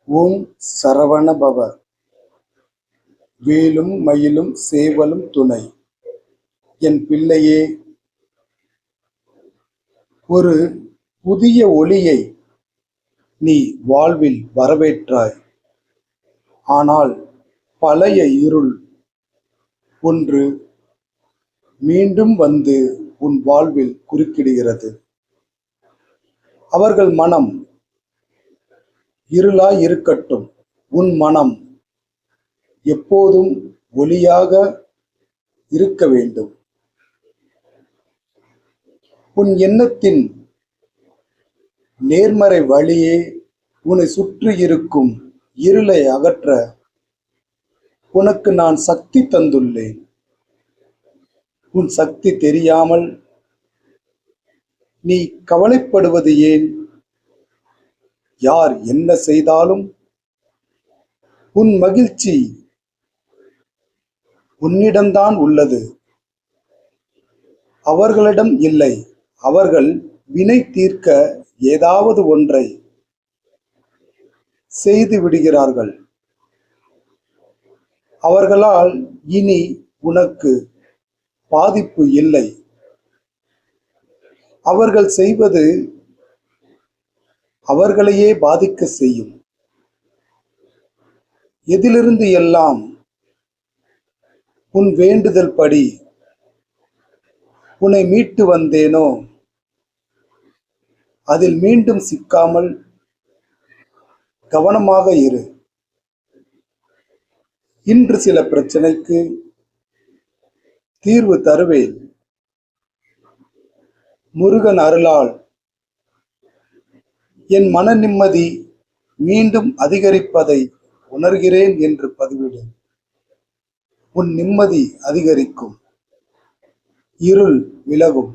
ஓம் சரவண பவ. வேலும் மயிலும் சேவலும் துணை. என் பிள்ளையே, ஒரு புதிய ஒளியை நீ வாழ்வில் வரவேற்றாய். ஆனால் பழைய இருள் ஒன்று மீண்டும் வந்து உன் வாழ்வில் குறுக்கிடுகிறது. அவர்கள் மனம் இருளாய் இருக்கட்டும், உன் மனம் எப்போதும் ஒளியாக இருக்க வேண்டும். உன் எண்ணத்தின் நேர்மறை வழியே உன்னை சுற்றி இருக்கும் இருளை அகற்ற உனக்கு நான் சக்தி தந்துள்ளேன். உன் சக்தி தெரியாமல் நீ கவலைப்படுவது ஏன்? யார் என்ன செய்தாலும் உன் மகிழ்ச்சி உன்னிடம்தான் உள்ளது, அவர்களிடம் இல்லை. அவர்கள் வினை தீர்க்க ஏதாவது ஒன்றை செய்து விடுகிறார்கள். அவர்களால் இனி உனக்கு பாதிப்பு இல்லை. அவர்கள் செய்வது அவர்களையே பாதிக்க செய்யும். எதிலிருந்து எல்லாம் உன் வேண்டுதல் படி உன்னை மீட்டு வந்தேனோ அதில் மீண்டும் சிக்காமல் கவனமாக இரு. இன்று சில பிரச்சனைக்கு தீர்வு தருவேன். முருகன் அருளால் என் மன நிம்மதி மீண்டும் அதிகரிப்பதை உணர்கிறேன் என்று பதிவிடு. உன் நிம்மதி அதிகரிக்கும், இருள் விலகும்.